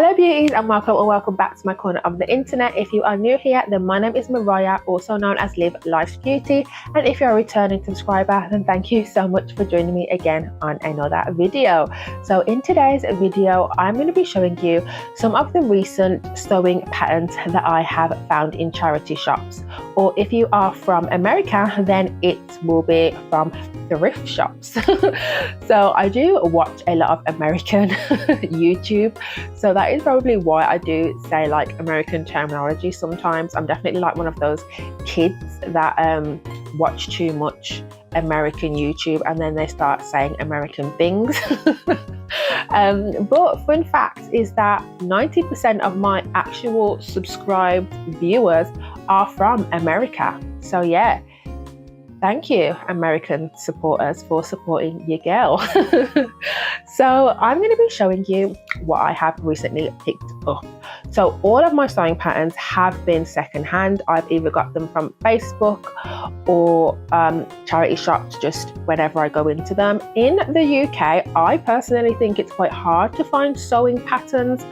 Hello beauties, and welcome back to my corner of the internet. If you are new here, then my name is Mariah, also known as LiveLifesBeauty, and if you're a returning subscriber, then thank you so much for joining me again on another video. So in today's video, I'm going to be showing you some of the recent sewing patterns that I have found in charity shops, or if you are from America, then it will be from thrift shops. So I do watch a lot of American YouTube, so that is probably why I do say like American terminology sometimes. I'm definitely like one of those kids that watch too much American YouTube and then they start saying American things. But fun fact is that 90% of my actual subscribed viewers are from America. So yeah, thank you, American supporters, for supporting your girl. So I'm going to be showing you what I have recently picked up. So all of my sewing patterns have been secondhand. I've either got them from Facebook or charity shops just whenever I go into them. In the UK, I personally think it's quite hard to find sewing patterns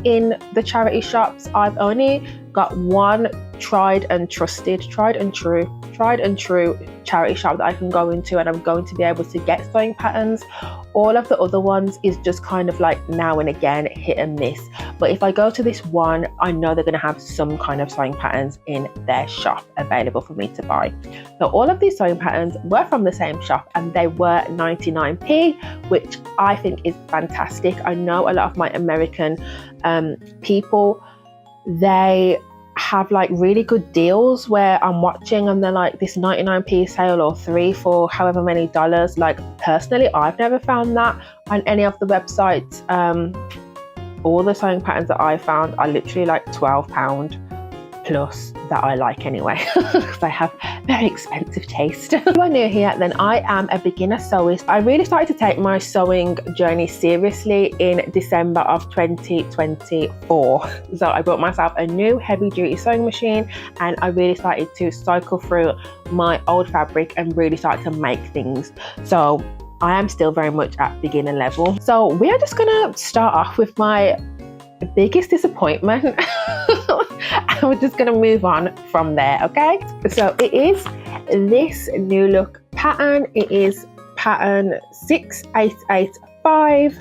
in the charity shops. I've only got one tried and true charity shop that I can go into and I'm going to be able to get sewing patterns. All of the other ones is just kind of like now and again, hit and miss. But if I go to this one, I know they're going to have some kind of sewing patterns in their shop available for me to buy. So all of these sewing patterns were from the same shop and they were 99p, which I think is fantastic. I know a lot of my American people, they have like really good deals where I'm watching and they're like this 99p sale or 3 for however many dollars. Like personally, I've never found that on any of the websites. All the sewing patterns that I found are literally like £12 plus that I like anyway, because I have very expensive taste. If you are new here, then I am a beginner sewist. I really started to take my sewing journey seriously in December of 2024. So I bought myself a new heavy duty sewing machine and I really started to cycle through my old fabric and really start to make things. So I am still very much at beginner level. So we are just gonna start off with my biggest disappointment. And we're just gonna move on from there, okay? So it is this new look pattern. It is pattern 6885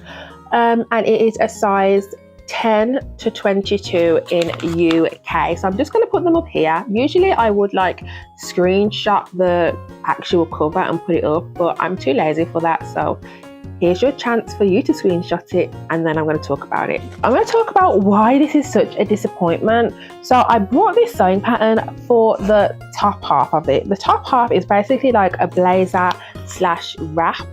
and it is a size 10 to 22 in UK. So I'm just going to put them up here. Usually I would like screenshot the actual cover and put it up, but I'm too lazy for that. So here's your chance for you to screenshot it and then I'm going to talk about it. I'm going to talk about why this is such a disappointment. So I bought this sewing pattern for the top half of it. The top half is basically like a blazer slash wrap.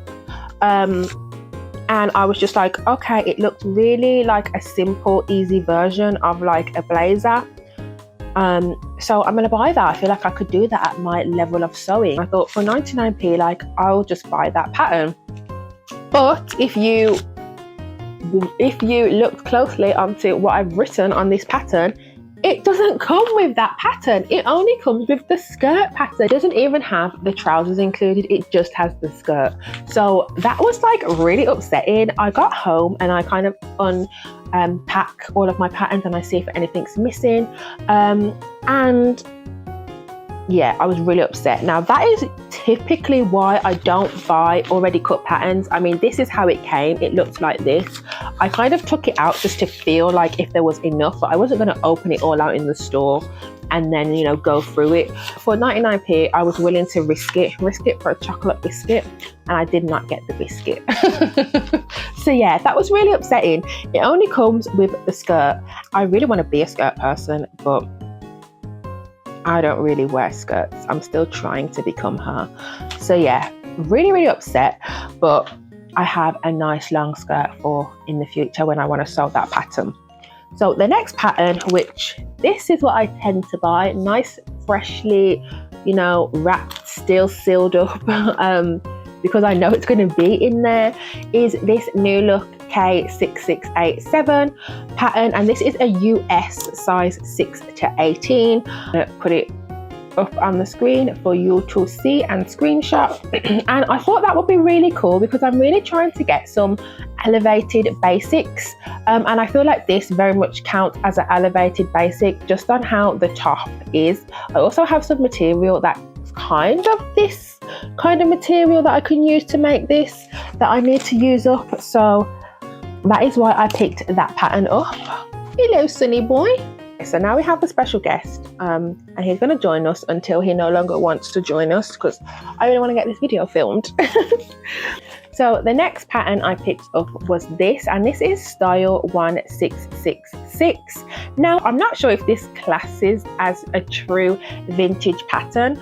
And I was just like, okay, it looked really like a simple, easy version of like a blazer. So I'm gonna buy that. I feel like I could do that at my level of sewing. I thought for 99p, like I'll just buy that pattern. But if you looked closely onto what I've written on this pattern, it doesn't come with that pattern. It only comes with the skirt pattern. It doesn't even have the trousers included. It just has the skirt. So that was like really upsetting. I got home and I kind of unpack all of my patterns and I see if anything's missing. And yeah, I was really upset. Now that is typically why I don't buy already cut patterns. I mean, this is how it came. It looked like this. I kind of took it out just to feel like if there was enough, but I wasn't going to open it all out in the store and then, you know, go through it. For 99p, I was willing to risk it for a chocolate biscuit, and I did not get the biscuit. So yeah, that was really upsetting. It only comes with the skirt. I really want to be a skirt person, but I don't really wear skirts. I'm still trying to become her. So yeah, really upset, but I have a nice long skirt for in the future when I want to sew that pattern. So the next pattern, which this is what I tend to buy, nice, freshly, you know, wrapped, still sealed up, because I know it's going to be in there, is this new look K6687 pattern, and this is a US size 6 to 18. I'm gonna put it up on the screen for you to see and screenshot. And I thought that would be really cool because I'm really trying to get some elevated basics, and I feel like this very much counts as an elevated basic just on how the top is. I also have some material that's kind of this kind of material that I can use to make this that I need to use up, so that is why I picked that pattern up. Hello, Sunny boy. So now we have a special guest, and he's going to join us until he no longer wants to join us because I really want to get this video filmed. So the next pattern I picked up was this, and this is style 1666. Now I'm not sure if this classes as a true vintage pattern,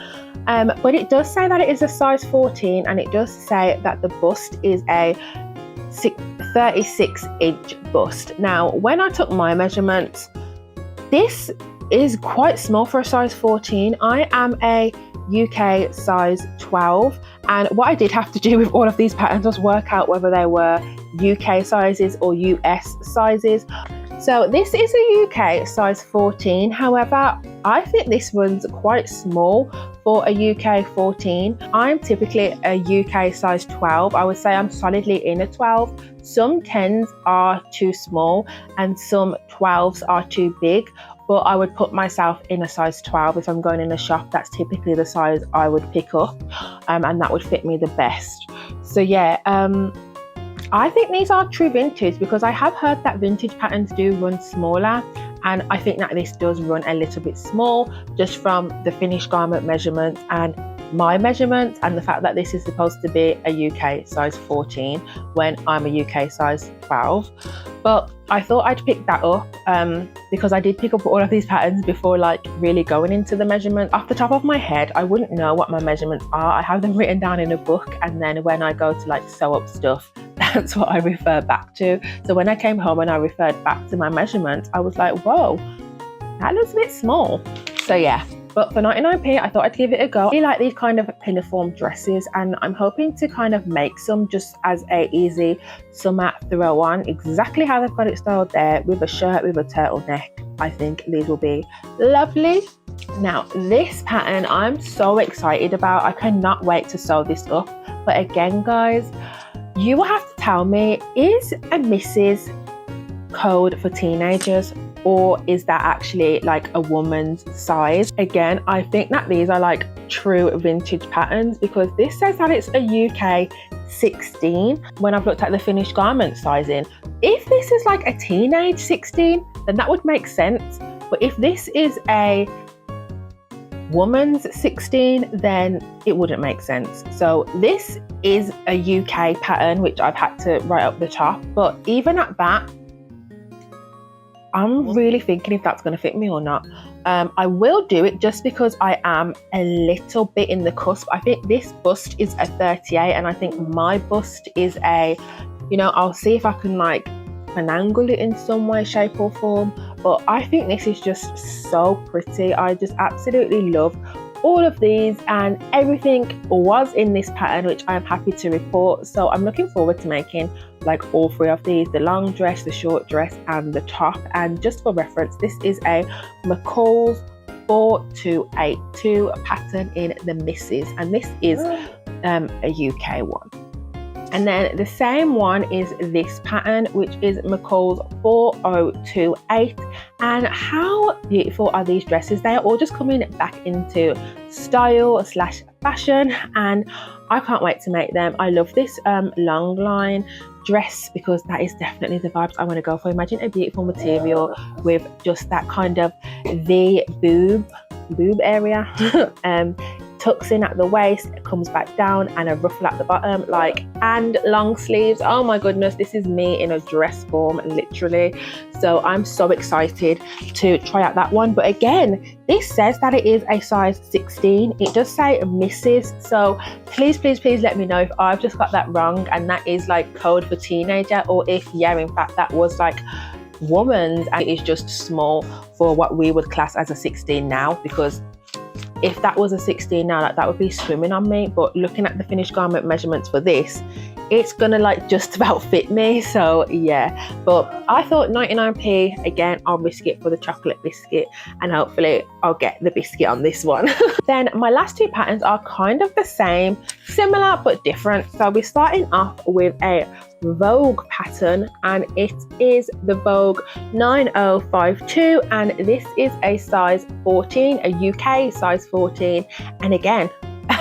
but it does say that it is a size 14, and it does say that the bust is a 36-inch bust. Now when I took my measurements, this is quite small for a size 14. I am a UK size 12, and what I did have to do with all of these patterns was work out whether they were UK sizes or US sizes. So this is a UK size 14, however I think this runs quite small for a UK 14. I'm typically a UK size 12. I would say I'm solidly in a 12. Some 10s are too small and some 12s are too big, but I would put myself in a size 12 if I'm going in a shop. That's typically the size I would pick up, and that would fit me the best. So yeah, I think these are true vintage because I have heard that vintage patterns do run smaller, and I think that this does run a little bit small just from the finished garment measurements and my measurements, and the fact that this is supposed to be a UK size 14 when I'm a UK size 12. But I thought I'd pick that up because I did pick up all of these patterns before like really going into the measurement. Off the top of my head, I wouldn't know what my measurements are. I have them written down in a book, and then when I go to like sew up stuff, that's what I refer back to. So when I came home and I referred back to my measurements, I was like, whoa, that looks a bit small. So yeah. But for 99p, I thought I'd give it a go. I really like these kind of pinafore dresses, and I'm hoping to kind of make some just as a easy summer throw on, exactly how they've got it styled there, with a shirt with a turtleneck. I think these will be lovely. Now this pattern I'm so excited about. I cannot wait to sew this up. But again guys, you will have to tell me, is a Mrs. code for teenagers, or is that actually like a woman's size? Again, I think that these are like true vintage patterns because this says that it's a UK 16 when I've looked at the finished garment sizing. If this is like a teenage 16, then that would make sense. But if this is a woman's 16, then it wouldn't make sense. So this is a UK pattern, which I've had to write up the top, but even at that, I'm really thinking if that's going to fit me or not. I will do it just because I am a little bit in the cusp. I think this bust is a 38, and I think my bust is a, you know, I'll see if I can like finagle it in some way, shape or form. But I think this is just so pretty. I just absolutely love all of these, and everything was in this pattern, which I'm happy to report. So I'm looking forward to making like all three of these, the long dress, the short dress and the top. And just for reference, this is a McCall's 4282 pattern in the Misses, and this is a UK one. And then the same one is this pattern, which is McCall's 4028. And how beautiful are these dresses? They are all just coming back into style / fashion, and I can't wait to make them. I love this long line dress because that is definitely the vibes I want to go for. Imagine a beautiful material with just that kind of the boob area. Tucks in at the waist, it comes back down, and a ruffle at the bottom, like, and long sleeves. Oh my goodness, this is me in a dress form, literally. So I'm so excited to try out that one. But again, this says that it is a size 16. It does say Mrs. So please let me know if I've just got that wrong and that is like code for teenager, or if yeah, in fact that was like woman's and it is just small for what we would class as a 16 now, because if that was a 16 now, like that would be swimming on me. But looking at the finished garment measurements for this, it's gonna like just about fit me. So yeah, but I thought 99p, again, I'll risk it for the chocolate biscuit, and hopefully I'll get the biscuit on this one. Then my last two patterns are kind of the same, similar but different. So we're starting off with a Vogue pattern, and it is the Vogue 9052, and this is a size 14, a UK size 14. And again,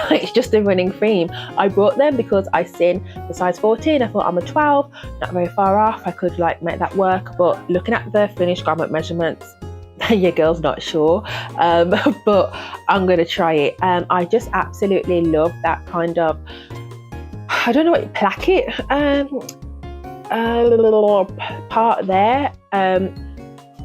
it's just a running theme. I brought them because I seen the size 14. I thought I'm a 12, not very far off. I could like make that work, but looking at the finished garment measurements, your girl's not sure, but I'm gonna try it. I just absolutely love that kind of, I don't know what placket part there. I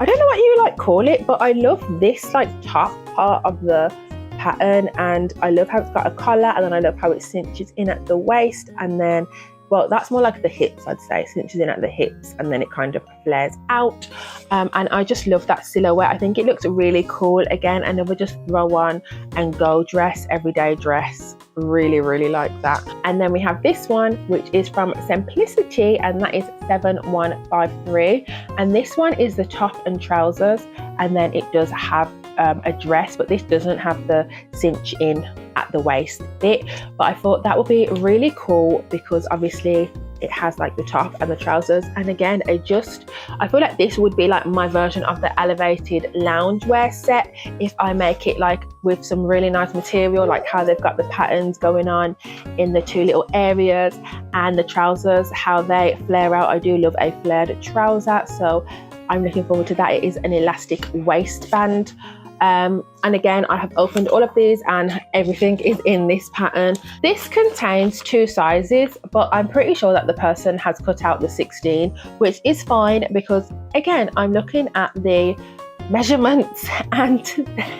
don't know what you like call it, but I love this like top part of the pattern, and I love how it's got a collar, and then I love how it cinches in at the waist, and then, well, that's more like the hips, I'd say, cinches in at the hips, and then it kind of flares out. And I just love that silhouette. I think it looks really cool. Again, another just throw on and go dress, everyday dress. Really, really like that. And then we have this one, which is from Simplicity, and that is 7153. And this one is the top and trousers, and then it does have a dress, but this doesn't have the cinch in at the waist bit. But I thought that would be really cool because obviously it has like the top and the trousers. And again, I feel like this would be like my version of the elevated loungewear set if I make it like with some really nice material, like how they've got the patterns going on in the two little areas, and the trousers, how they flare out. I do love a flared trouser, so I'm looking forward to that. It is an elastic waistband. And again, I have opened all of these and everything is in this pattern. This contains two sizes, but I'm pretty sure that the person has cut out the 16, which is fine because again, I'm looking at the measurements and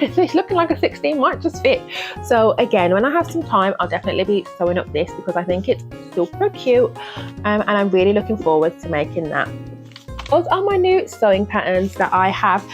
it's looking like a 16 might just fit. So again, when I have some time, I'll definitely be sewing up this because I think it's super cute, and I'm really looking forward to making that. Those are my new sewing patterns that I have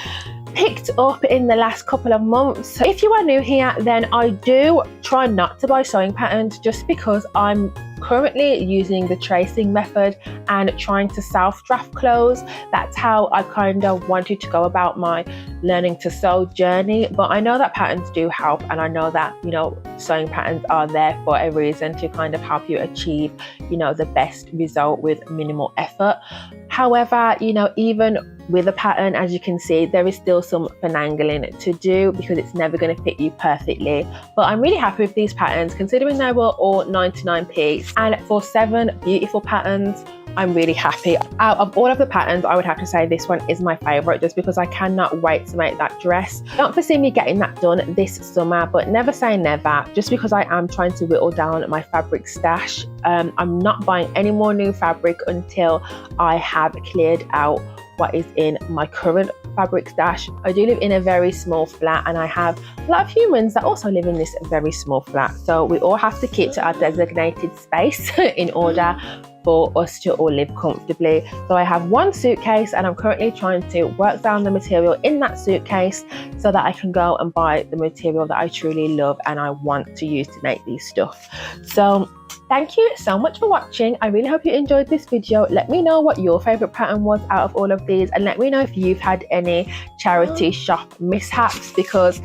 picked up in the last couple of months. If you are new here, then I do try not to buy sewing patterns just because I'm currently using the tracing method and trying to self-draft clothes. That's how I kind of wanted to go about my learning to sew journey. But I know that patterns do help, and I know that, you know, sewing patterns are there for a reason, to kind of help you achieve, you know, the best result with minimal effort. However, you know, even with a pattern, as you can see, there is still some finagling to do because it's never going to fit you perfectly. But I'm really happy with these patterns considering they were all 99p, and for 7 beautiful patterns, I'm really happy. Out of all of the patterns, I would have to say this one is my favorite just because I cannot wait to make that dress. Don't foresee me getting that done this summer, but never say never, just because I am trying to whittle down my fabric stash. I'm not buying any more new fabric until I have cleared out what is in my current fabric stash. I do live in a very small flat, and I have a lot of humans that also live in this very small flat, so we all have to keep to our designated space in order for us to all live comfortably. So I have one suitcase, and I'm currently trying to work down the material in that suitcase so that I can go and buy the material that I truly love and I want to use to make these stuff. So thank you so much for watching. I really hope you enjoyed this video. Let me know what your favorite pattern was out of all of these, and let me know if you've had any charity shop mishaps, because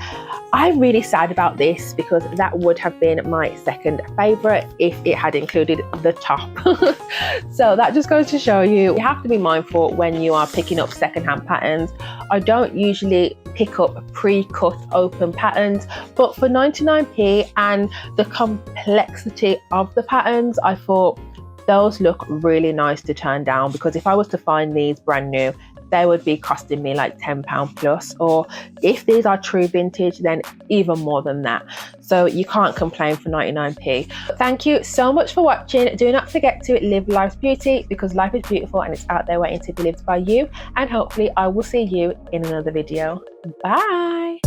I'm really sad about this because that would have been my second favorite if it had included the top. So that just goes to show you have to be mindful when you are picking up secondhand patterns. I don't usually pick up pre-cut open patterns, but for 99p and the complexity of the patterns, I thought those look really nice to turn down, because if I was to find these brand new, they would be costing me like £10 plus, or if these are true vintage, then even more than that. So you can't complain for 99p. Thank you so much for watching. Do not forget to live life's beauty, because life is beautiful and it's out there waiting to be lived by you. And hopefully I will see you in another video. Bye.